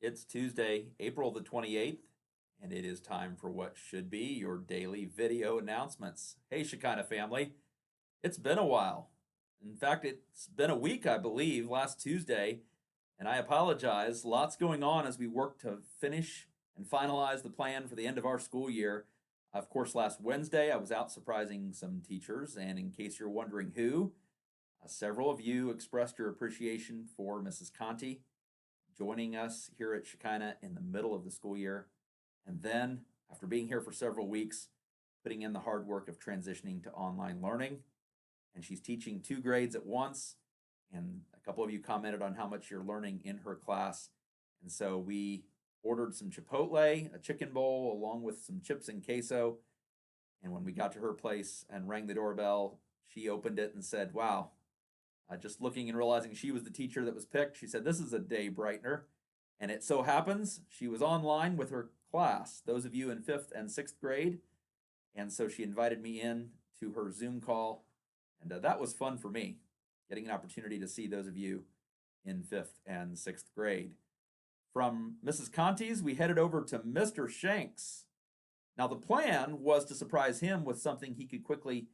It's Tuesday, April the 28th, and it is time for what should be your daily video announcements. Hey, Shekinah family, it's been a while. In fact, it's been a week, I believe, last Tuesday, and I apologize. Lots going on as we work to finish and finalize the plan for the end of our school year. Of course, last Wednesday, I was out surprising some teachers, and in case you're wondering who, several of you expressed your appreciation for Mrs. Conti joining us here at Shekinah in the middle of the school year. And then, after being here for several weeks, putting in the hard work of transitioning to online learning. And she's teaching two grades at once. And a couple of you commented on how much you're learning in her class. And so we ordered some Chipotle, a chicken bowl, along with some chips and queso. And when we got to her place and rang the doorbell, she opened it and said, "Wow, just looking and realizing she was the teacher that was picked, she said, "This is a day brightener." And it so happens she was online with her class, those of you in fifth and sixth grade. And so she invited me in to her Zoom call. And that was fun for me, getting an opportunity to see those of you in fifth and sixth grade. From Mrs. Conti's, we headed over to Mr. Shanks. Now, the plan was to surprise him with something he could quickly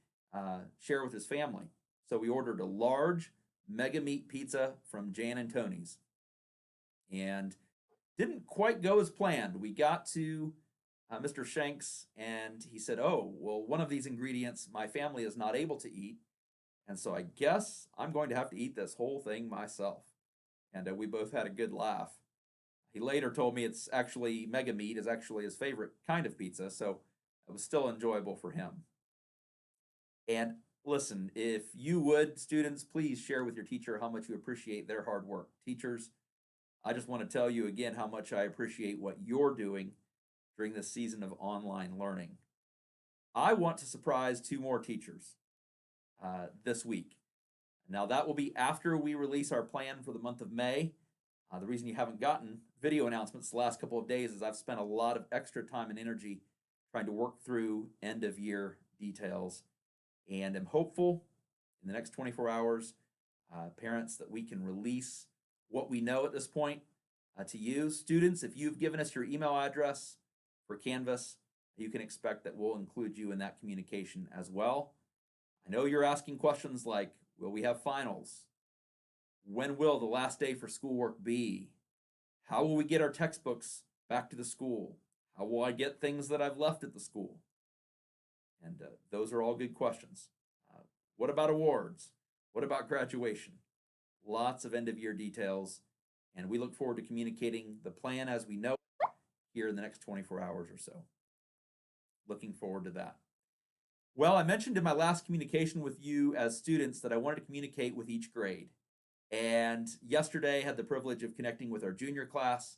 share with his family. So we ordered a large mega meat pizza from Jan and Tony's. And didn't quite go as planned. We got to Mr. Shanks and he said, "Oh, well, one of these ingredients my family is not able to eat. And so I guess I'm going to have to eat this whole thing myself." And we both had a good laugh. He later told me it's actually mega meat is actually his favorite kind of pizza. So it was still enjoyable for him. And listen, if you would, students, please share with your teacher how much you appreciate their hard work. Teachers, I just want to tell you again how much I appreciate what you're doing during this season of online learning. I want to surprise two more teachers this week. Now, that will be after we release our plan for the month of May. The reason you haven't gotten video announcements the last couple of days is I've spent a lot of extra time and energy trying to work through end of year details. And I'm hopeful in the next 24 hours, parents, that we can release what we know at this point to you. Students, if you've given us your email address for Canvas, you can expect that we'll include you in that communication as well. I know you're asking questions like, will we have finals? When will the last day for schoolwork be? How will we get our textbooks back to the school? How will I get things that I've left at the school? And those are all good questions. What about awards? What about graduation? Lots of end of year details. And we look forward to communicating the plan as we know it here in the next 24 hours or so. Looking forward to that. Well, I mentioned in my last communication with you as students that I wanted to communicate with each grade. And yesterday had the privilege of connecting with our junior class.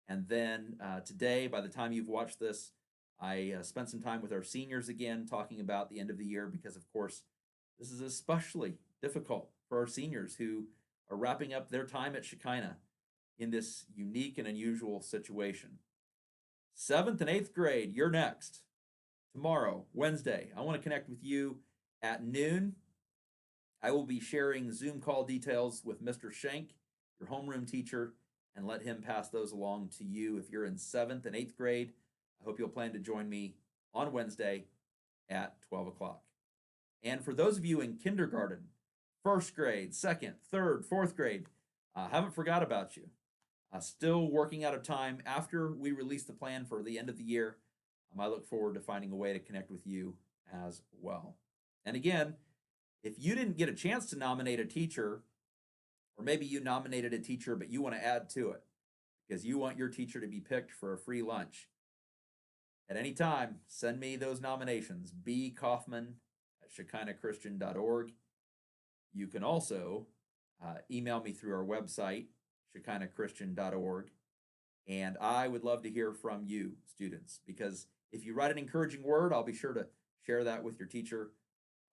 And then today, by the time you've watched this, I spent some time with our seniors again, talking about the end of the year, because of course, this is especially difficult for our seniors who are wrapping up their time at Shekinah in this unique and unusual situation. Seventh and eighth grade, you're next. Tomorrow, Wednesday, I want to connect with you at noon. I will be sharing Zoom call details with Mr. Shank, your homeroom teacher, and let him pass those along to you if you're in seventh and eighth grade. I hope you'll plan to join me on Wednesday at 12 o'clock. And for those of you in kindergarten, first grade, second, third, fourth grade, I haven't forgot about you. Still working out of time after we release the plan for the end of the year. I look forward to finding a way to connect with you as well. And again, if you didn't get a chance to nominate a teacher, or maybe you nominated a teacher but you want to add to it because you want your teacher to be picked for a free lunch, at any time, send me those nominations, bkaufman@shekinahchristian.org. You can also email me through our website, shekinahchristian.org. And I would love to hear from you, students, because if you write an encouraging word, I'll be sure to share that with your teacher,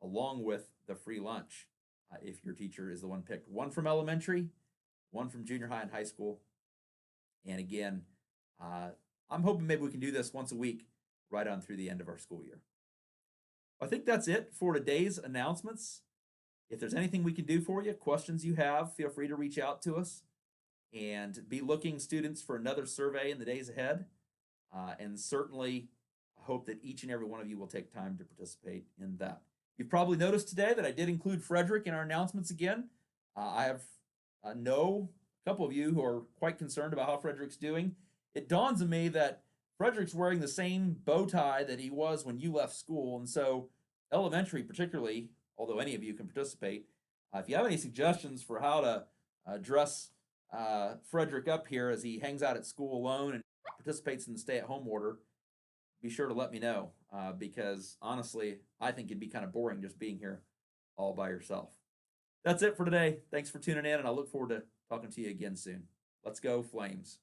along with the free lunch, if your teacher is the one picked. One from elementary, one from junior high and high school. And again, I'm hoping maybe we can do this once a week right on through the end of our school year. I think that's it for today's announcements. If there's anything we can do for you, questions you have, feel free to reach out to us. and be looking, students, for another survey in the days ahead. And certainly, I hope that each and every one of you will take time to participate in that. You've probably noticed today that I did include Frederick in our announcements again. I have know a couple of you who are quite concerned about how Frederick's doing. It dawns on me that Frederick's wearing the same bow tie that he was when you left school. And so, elementary, particularly, although any of you can participate, if you have any suggestions for how to dress Frederick up here as he hangs out at school alone and participates in the stay at home order, be sure to let me know because honestly, I think it'd be kind of boring just being here all by yourself. That's it for today. Thanks for tuning in, and I look forward to talking to you again soon. Let's go, Flames.